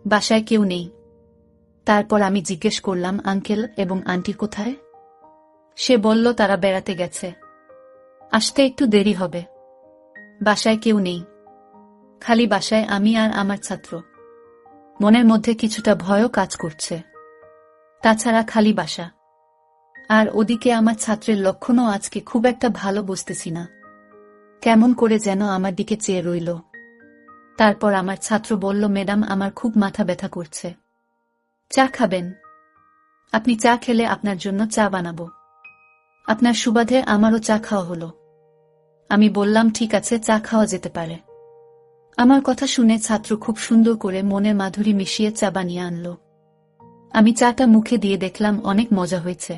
বাসায় কেউ নেই। তারপর আমি জিজ্ঞেস করলাম, আঙ্কেল এবং আন্টি কোথায়? সে বলল তারা বেড়াতে গেছে, আসতে একটু দেরি হবে। বাসায় কেউ নেই, খালি বাসায় আমি আর আমার ছাত্র। মনের মধ্যে কিছুটা ভয়ও কাজ করছে। তাছাড়া খালি বাসা, আর ওদিকে আমার ছাত্রের লক্ষণও আজকে খুব একটা ভালো বুঝতেছি না। কেমন করে যেন আমার দিকে চেয়ে রইল। তারপর আমার ছাত্র বলল, ম্যাডাম আমার খুব মাথা ব্যথা করছে, চা খাবেন? আপনি চা খেলে আপনার জন্য চা বানাবো। আপনার সুবাদে আমারও চা খাওয়া হলো। আমি বললাম, ঠিক আছে, চা খাওয়া যেতে পারে। আমার কথা শুনে ছাত্র খুব সুন্দর করে মনের মাধুরী মিশিয়ে চা বানিয়ে আনলো। আমি চাটা মুখে দিয়ে দেখলাম অনেক মজা হয়েছে।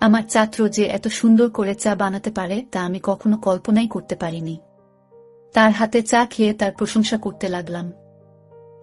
আমার ছাত্র যে এত সুন্দর করে চা বানাতে পারে তা আমি কখনো কল্পনাই করতে পারিনি। তার হাতে চা খেয়ে তার প্রশংসা করতে লাগলাম।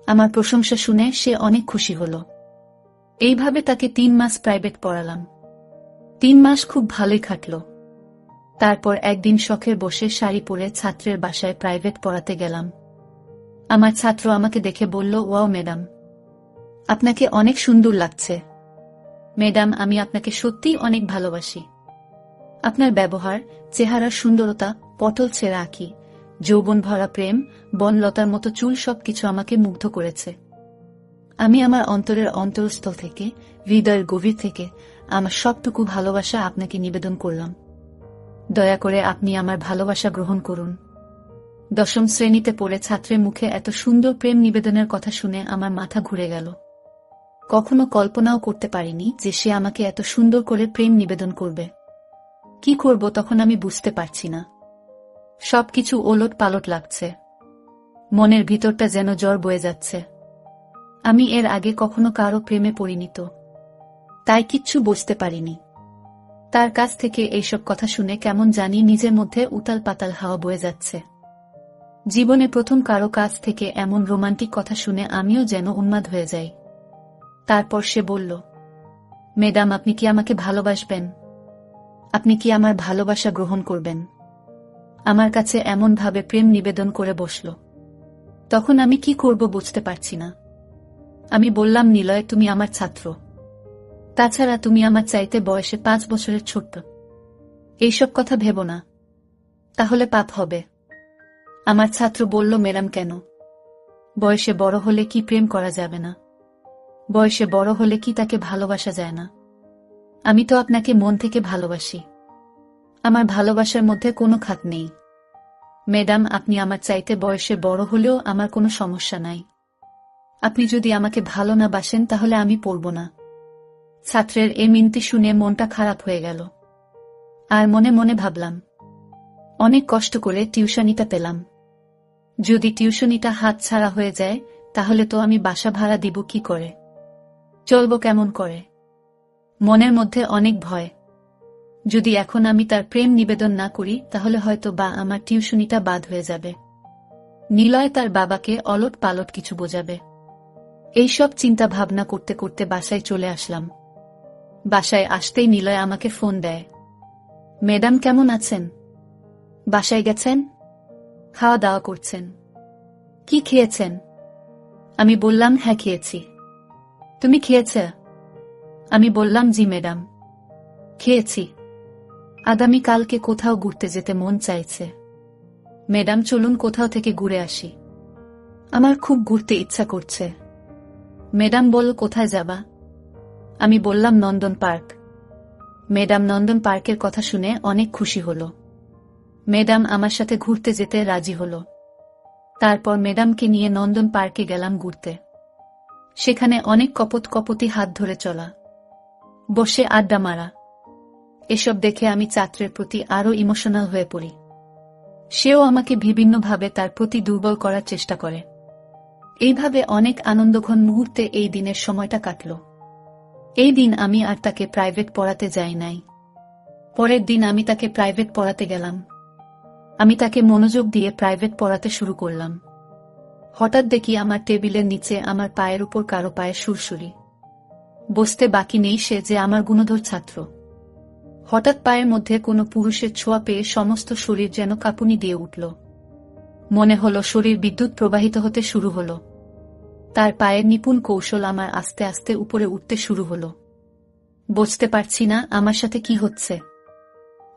আমার প্রশংসা শুনে সে অনেক খুশি হল। এইভাবে তাকে 3 মাস প্রাইভেট পড়ালাম। 3 মাস খুব ভালোই কাটল। তারপর একদিন শখের বসে শাড়ি পরে ছাত্রের বাসায় প্রাইভেট পড়াতে গেলাম। আমার ছাত্র আমাকে দেখে বলল, ওয়াও ম্যাডাম, আপনাকে অনেক সুন্দর লাগছে। ম্যাডাম, আমি আপনাকে সত্যিই অনেক ভালোবাসি। আপনার ব্যবহার, চেহারার সুন্দরতা, পটল ছেঁড়া আঁখি, যৌবন ভরা প্রেম, বনলতার মতো চুল সবকিছু আমাকে মুগ্ধ করেছে। আমি আমার অন্তরের অন্তরস্থল থেকে, হৃদয়ের গভীর থেকে আমার সবটুকু ভালোবাসা আপনাকে নিবেদন করলাম। দয়া করে আপনি আমার ভালোবাসা গ্রহণ করুন। 10ম শ্রেণীতে পড়ে ছাত্রের মুখে এত সুন্দর প্রেম নিবেদনের কথা শুনে আমার মাথা ঘুরে গেল। কখনো কল্পনাও করতে পারিনি যে সে আমাকে এত সুন্দর করে প্রেম নিবেদন করবে। কি করব তখন আমি বুঝতে পারছি না। সবকিছু ওলট পালট লাগছে। মনের ভিতরটা যেন জ্বর বয়ে যাচ্ছে। আমি এর আগে কখনো কারো প্রেমে পড়িনি তো, তাই কিচ্ছু বুঝতে পারিনি। তার কাছ থেকে এইসব কথা শুনে কেমন জানি নিজের মধ্যে উতাল পাতাল হাওয়া বয়ে যাচ্ছে। জীবনে প্রথম কারো কাছ থেকে এমন রোমান্টিক কথা শুনে আমিও যেন উন্মাদ হয়ে যাই। তারপর সে বলল, ম্যাডাম, আপনি কি আমাকে ভালোবাসবেন? আপনি কি আমার ভালোবাসা গ্রহণ করবেন? আমার কাছে এমন ভাবে প্রেম নিবেদন করে বসল। তখন আমি কি করব বুঝতে পারছি না। আমি বললাম, নিলয়, তুমি আমার ছাত্র। তাছাড়া তুমি আমার চাইতে বয়সে 5 বছরের ছোট্ট। এইসব কথা ভেবো না, তাহলে পাপ হবে। আমার ছাত্র বলল, ম্যাডাম কেন? বয়সে বড় হলে কি প্রেম করা যাবে না? বয়সে বড় হলে কি তাকে ভালোবাসা যায় না? আমি তো আপনাকে মন থেকে ভালোবাসি। আমার ভালোবাসার মধ্যে কোনো খাত নেই। ম্যাডাম, আপনি আমার চাইতে বয়সে বড় হলেও আমার কোনো সমস্যা নাই। আপনি যদি আমাকে ভালো না বাসেন তাহলে আমি পড়ব না। ছাত্রের এ মিনতি শুনে মনটা খারাপ হয়ে গেল। আর মনে মনে ভাবলাম, অনেক কষ্ট করে টিউশনিটা পেলাম। যদি টিউশনিটা হাত ছাড়া হয়ে যায় তাহলে তো আমি বাসা ভাড়া দিব কি করে? চলব কেমন করে? মনের মধ্যে অনেক ভয়। যদি এখন আমি তার প্রেম নিবেদন না করি তাহলে হয়তো বা আমার টিউশনিটা বাদ হয়ে যাবে। নিলয় তার বাবাকে অলট পালট কিছু বোঝাবে। এইসব চিন্তা ভাবনা করতে করতে বাসায় চলে আসলাম। বাসায় আসতেই নিলয় আমাকে ফোন দেয়। ম্যাডাম কেমন আছেন? বাসায় গেছেন? খাওয়া দাওয়া করছেন? কি খেয়েছেন? আমি বললাম, হ্যাঁ খেয়েছি। তুমি খেয়েছ? আমি বললাম, জি ম্যাডাম, খেয়েছি। আগামীকালকে কোথাও ঘুরতে যেতে মন চাইছে। ম্যাডাম, চলুন কোথাও থেকে ঘুরে আসি। আমার খুব ঘুরতে ইচ্ছা করছে। ম্যাডাম বলল, কোথায় যাবা? আমি বললাম, নন্দন পার্ক। ম্যাডাম নন্দন পার্কের কথা শুনে অনেক খুশি হল। ম্যাডাম আমার সাথে ঘুরতে যেতে রাজি হল। তারপর ম্যাডামকে নিয়ে নন্দন পার্কে গেলাম ঘুরতে। সেখানে অনেক কপতি হাত ধরে চলা, বসে আড্ডা মারা, এসব দেখে আমি ছাত্রের প্রতি আরো ইমোশনাল হয়ে পড়ি। সেও আমাকে বিভিন্নভাবে তার প্রতি দুর্বল করার চেষ্টা করে। এইভাবে অনেক আনন্দঘন মুহূর্তে এই দিনের সময়টা কাটল। এই দিন আমি আর তাকে প্রাইভেট পড়াতে যাই নাই। পরের দিন আমি তাকে প্রাইভেট পড়াতে গেলাম। আমি তাকে মনোযোগ দিয়ে প্রাইভেট পড়াতে শুরু করলাম। হঠাৎ দেখি আমার টেবিলের নিচে আমার পায়ের উপর কারো পায়ে সুরসুরি। বসতে বাকি নেই সে যে আমার গুণধর ছাত্র। হঠাৎ পায়ের মধ্যে কোনো পুরুষের ছোঁয়া পেয়ে সমস্ত শরীর যেন কাঁপুনি দিয়ে উঠল। মনে হলো শরীর বিদ্যুৎ প্রবাহিত হতে শুরু হলো। তার পায়ের নিপুণ কৌশল আমার আস্তে আস্তে উপরে উঠতে শুরু হলো। বুঝতে পারছি না আমার সাথে কি হচ্ছে।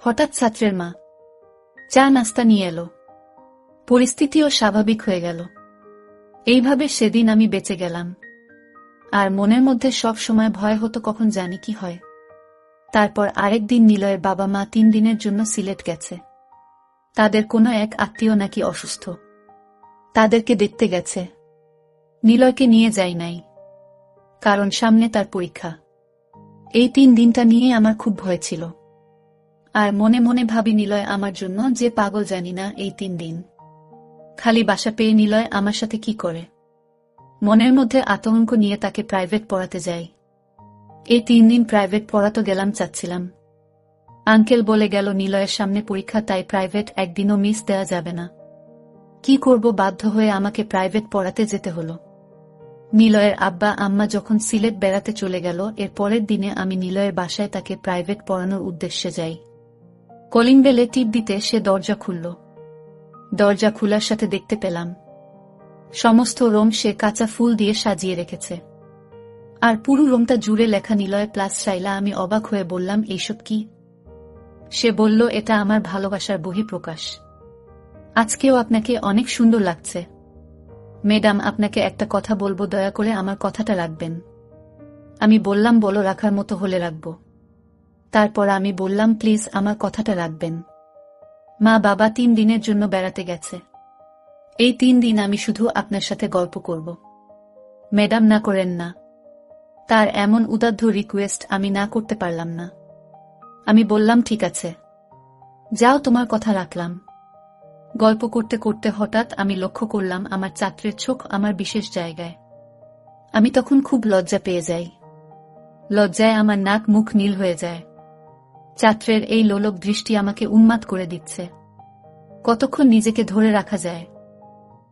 হঠাৎ ছাত্রের মা চা নাস্তা নিয়ে এলো। পরিস্থিতিও স্বাভাবিক হয়ে গেল। এইভাবে সেদিন আমি বেঁচে গেলাম। আর মনের মধ্যে সব সময় ভয় হতো কখন জানি কি হয়। তারপর আরেক দিন নিলয়ের বাবা মা 3 দিনের জন্য সিলেট গেছে। তাদের কোনো এক আত্মীয় নাকি অসুস্থ, তাদেরকে দেখতে গেছে। নিলয়কে নিয়ে যাই নাই, কারণ সামনে তার পরীক্ষা। এই 3 দিনটা নিয়ে আমার খুব ভয় ছিল। আর মনে মনে ভাবি নিলয় আমার জন্য যে পাগল জানি না। এই 3 দিন খালি বাসা পেয়ে নিলয় আমার সাথে কি করে। মনের মধ্যে আতঙ্ক নিয়ে তাকে প্রাইভেট পড়াতে যাই। এই 3 দিন প্রাইভেট পড়াতে গেলাম চাচ্ছিলাম। আঙ্কেল বলে গেল নিলয়ের সামনে পরীক্ষা, তাই প্রাইভেট একদিনও মিস দেওয়া যাবে না। কি করব, বাধ্য হয়ে আমাকে প্রাইভেট পড়াতে যেতে হলো। নিলয়ের আব্বা আম্মা যখন সিলেট বেড়াতে চলে গেল, এর পরের দিনে আমি নিলয়ের বাসায় তাকে প্রাইভেট পড়ানোর উদ্দেশ্যে যাই। কলিং বেলে টিপ দিতে সে দরজা খুলল। দরজা খোলার সাথে দেখতে পেলাম সমস্ত রুম সে কাঁচা ফুল দিয়ে সাজিয়ে রেখেছে, আর পুরো রুমটা জুড়ে লেখা নিলয় প্লাস শাইলা। আমি অবাক হয়ে বললাম, এইসব কি? সে বলল, এটা আমার ভালোবাসার বহিঃপ্রকাশ। আজকেও আপনাকে অনেক সুন্দর লাগছে। ম্যাডাম, আপনাকে একটা কথা বলবো, দয়া করে আমার কথাটা রাখবেন। আমি বললাম, বলো, রাখার মতো হলে রাখব। তারপর আমি বললাম, প্লিজ আমার কথাটা রাখবেন। মা বাবা 3 দিনের জন্য বেড়াতে গেছে। এই 3 দিন আমি শুধু আপনার সাথে গল্প করব। ম্যাডাম, না করেন না। তার এমন উদাত্ত রিকোয়েস্ট আমি না করতে পারলাম না। আমি বললাম, ঠিক আছে, যাও, তোমার কথা রাখলাম। গল্প করতে করতে হঠাৎ আমি লক্ষ্য করলাম আমার ছাত্রের চোখ আমার বিশেষ জায়গায়। আমি তখন খুব লজ্জা পেয়ে যাই। লজ্জায় আমার নাক মুখ নীল হয়ে যায়। ছাত্রের এই লোলক দৃষ্টি আমাকে উন্মাদ করে দিচ্ছে। কতক্ষণ নিজেকে ধরে রাখা যায়?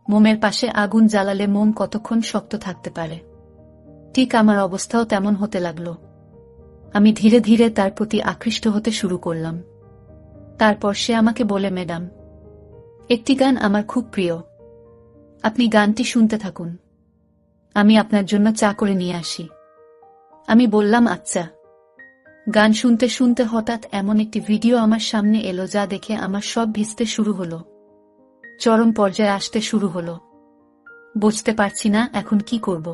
মোমের পাশে আগুন জ্বালালে মোম কতক্ষণ শক্ত থাকতে পারে? ঠিক আমার অবস্থাও তেমন হতে লাগল। আমি ধীরে ধীরে তার প্রতি আকৃষ্ট হতে শুরু করলাম। তারপর সে আমাকে বলে, ম্যাডাম, একটি গান আমার খুব প্রিয়, আপনি গানটি শুনতে থাকুন, আমি আপনার জন্য চা করে নিয়ে আসি। আমি বললাম, আচ্ছা। গান শুনতে শুনতে হঠাৎ এমন একটি ভিডিও আমার সামনে এলো যা দেখে আমার সব ভিজতে শুরু হলো, চরম পর্যায়ে আসতে শুরু হলো। বুঝতে পারছি না এখন কি করব।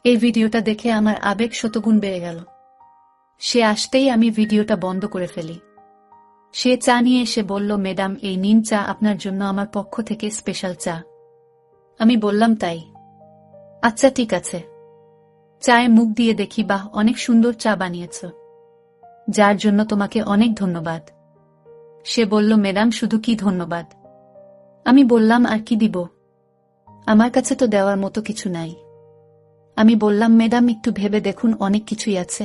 এই ভিডিওটা দেখে আমার আবেগ শতগুণ বেড়ে গেল। সে আসতেই আমি ভিডিওটা বন্ধ করে ফেলি। সে চা নিয়ে এসে বলল, ম্যাডাম, এই নিন চা, আপনার জন্য আমার পক্ষ থেকে স্পেশাল চা। আমি বললাম, তাই? আচ্ছা, ঠিক আছে। চায়ে মুখ দিয়ে দেখি, বাহ, অনেক সুন্দর চা বানিয়েছ, যার জন্য তোমাকে অনেক ধন্যবাদ। সে বলল, ম্যাডাম, শুধু কি ধন্যবাদ? আমি বললাম, আর কি দিব? আমার কাছে তো দেওয়ার মতো কিছু নাই। আমি বললাম, ম্যাডাম, একটু ভেবে দেখুন, অনেক কিছুই আছে।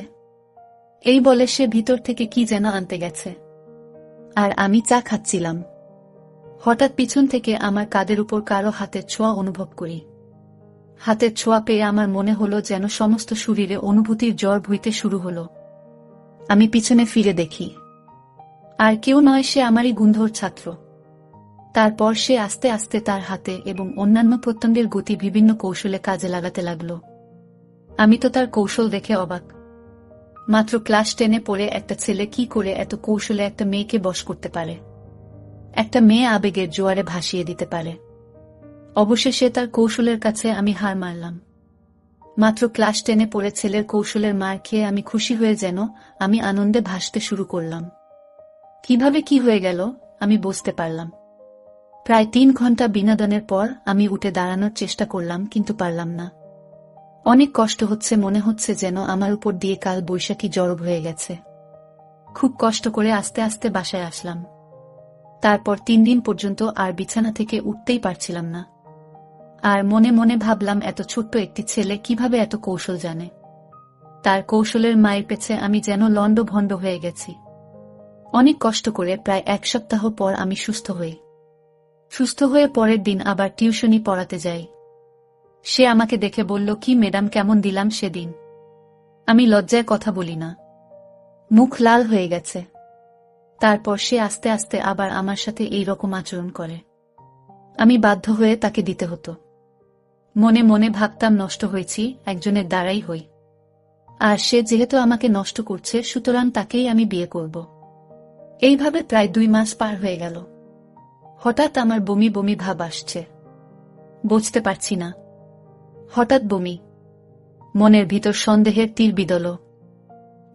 এই বলে সে ভিতর থেকে কি যেন আনতে গেছে, আর আমি চা খাচ্ছিলাম। হঠাৎ পিছন থেকে আমার কাঁধের উপর কারো হাতের ছোঁয়া অনুভব করি। হাতের ছোঁয়া পেয়ে আমার মনে হলো যেন সমস্ত শরীরে অনুভূতির জ্বর বইতে শুরু হলো। আমি পিছনে ফিরে দেখি, আর কেউ নয়, সে আমারই গুন্ধর ছাত্র। তারপর সে আস্তে আস্তে তার হাতে এবং অন্যান্য প্রত্যঙ্গের গতি বিভিন্ন কৌশলে কাজে লাগাতে লাগল। আমি তো তার কৌশল দেখে অবাক। মাত্র ক্লাস 10-এ পড়ে একটা ছেলে কি করে এত কৌশলে একটা মেয়েকে বশ করতে পারে, একটা মেয়ে আবেগের জোয়ারে ভাসিয়ে দিতে পারে। অবশেষে তার কৌশলের কাছে আমি হার মানলাম। মাত্র ক্লাস 10-এ পড়ে ছেলের কৌশলের মার খেয়ে আমি খুশি হয়ে যেন আমি আনন্দে ভাসতে শুরু করলাম। কিভাবে কি হয়ে গেল আমি বুঝতে পারলাম। প্রায় 3 ঘন্টা বিনোদনের পর আমি উঠে দাঁড়ানোর চেষ্টা করলাম, কিন্তু পারলাম না। অনেক কষ্ট হচ্ছে, মনে হচ্ছে যেন আমার উপর দিয়ে কাল বৈশাখী ঝড় হয়ে গেছে। খুব কষ্ট করে আস্তে আস্তে বাসায় আসলাম। তারপর 3 দিন পর্যন্ত আর বিছানা থেকে উঠতেই পারছিলাম না। আর মনে মনে ভাবলাম, এত ছোট্ট একটি ছেলে কিভাবে এত কৌশল জানে। তার কৌশলের মায়ের পেছে আমি যেন লন্ডভন্ড হয়ে গেছি। অনেক কষ্ট করে প্রায় 1 সপ্তাহ পর আমি সুস্থ হই। সুস্থ হয়ে পরের দিন আবার টিউশনি পড়াতে যাই। সে আমাকে দেখে বলল, কি ম্যাডাম, কেমন দিলাম সেদিন? আমি লজ্জায় কথা বলি না, মুখ লাল হয়ে গেছে। তারপর সে আস্তে আস্তে আবার আমার সাথে এই রকম আচরণ করে। আমি বাধ্য হয়ে তাকে দিতে হতো। মনে মনে ভাবতাম নষ্ট হয়েছি, একজনের দ্বারাই হই। আর সে যেহেতু আমাকে নষ্ট করছে, সুতরাং তাকেই আমি বিয়ে করব। এইভাবে প্রায় 2 মাস পার হয়ে গেল। হঠাৎ আমার বমি বমি ভাব আসছে, বুঝতে পারছি না। হঠাৎ বমি, মনের ভিতর সন্দেহের তীর বিঁধল।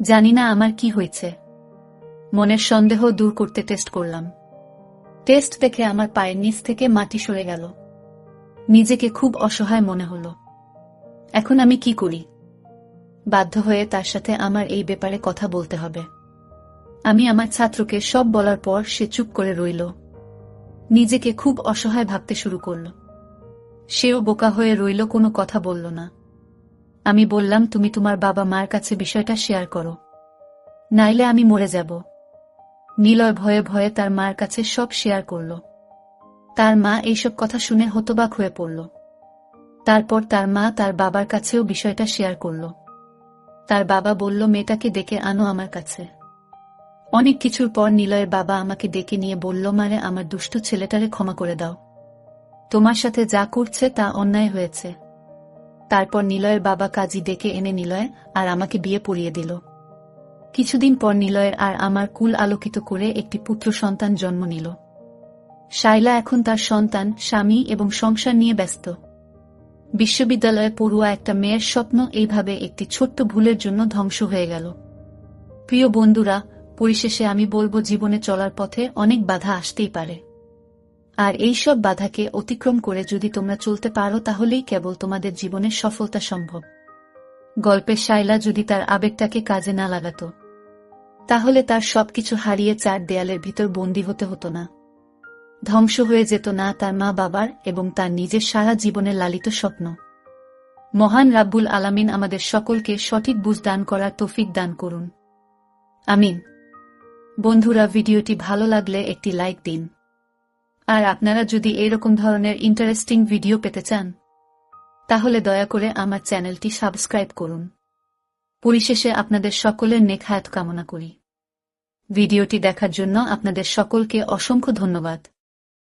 জানি না আমার কি হয়েছে। মনের সন্দেহ দূর করতে টেস্ট করলাম। টেস্ট দেখে আমার পায়ের নিচ থেকে মাটি সরে গেল। নিজেকে খুব অসহায় মনে হলো। এখন আমি কি করি? বাধ্য হয়ে তার সাথে আমার এই ব্যাপারে কথা বলতে হবে। আমি আমার ছাত্রকে সব বলার পর সে চুপ করে রইল। নিজেকে খুব অসহায় ভাবতে শুরু করল। সেও বোকা হয়ে রইল, কোনো কথা বলল না। আমি বললাম, তুমি তোমার বাবা মার কাছে বিষয়টা শেয়ার করো, নাইলে আমি মরে যাব। নিলয় ভয়ে ভয়ে তার মার কাছে সব শেয়ার করল। তার মা এইসব কথা শুনে হতবাক হয়ে পড়ল। তারপর তার মা তার বাবার কাছেও বিষয়টা শেয়ার করল। তার বাবা বলল, মেয়েটাকে ডেকে আনো আমার কাছে। অনেক কিছুর পর নিলয়ের বাবা আমাকে ডেকে নিয়ে বলল, মারে আমার দুষ্টু ছেলেটারে ক্ষমা করে দাও। তোমার সাথে যা করছে তা অন্যায় হয়েছে। তারপর নিলয়ের বাবা কাজী ডেকে এনে নিলয় আর আমাকে বিয়ে পড়িয়ে দিল। কিছুদিন পর নিলয়ের আর আমার কুল আলোকিত করে একটি পুত্র সন্তান জন্ম নিল। শাইলা এখন তার সন্তান, স্বামী এবং সংসার নিয়ে ব্যস্ত। বিশ্ববিদ্যালয়ে পড়ুয়া একটা মেয়ের স্বপ্ন এইভাবে একটি ছোট্ট ভুলের জন্য ধ্বংস হয়ে গেল। প্রিয় বন্ধুরা, পরিশেষে আমি বলবো, জীবনে চলার পথে অনেক বাধা আসতেই পারে। আর এই সব বাধাকে অতিক্রম করে যদি তোমরা চলতে পারো, তাহলেই কেবল তোমাদের জীবনের সফলতা সম্ভব। গল্পের শাইলা যদি তার আবেগটাকে কাজে না লাগাত, তাহলে তার সবকিছু হারিয়ে 4 দেয়ালের ভিতর বন্দী হতে হতো না। ধ্বংস হয়ে যেত না তার মা বাবার এবং তার নিজের সারা জীবনের লালিত স্বপ্ন। মহান রাব্বুল আলামিন আমাদের সকলকে সঠিক বুঝ দান করার তৌফিক দান করুন, আমিন। বন্ধুরা, ভিডিওটি ভালো লাগলে একটি লাইক দিন। আর আপনারা যদি এইরকম ধরনের ইন্টারেস্টিং ভিডিও পেতে চান, তাহলে দয়া করে আমার চ্যানেলটি সাবস্ক্রাইব করুন। পরিশেষে আপনাদের সকলের নেক হায়াত কামনা করি। ভিডিওটি দেখার জন্য আপনাদের সকলকে অসংখ্য ধন্যবাদ।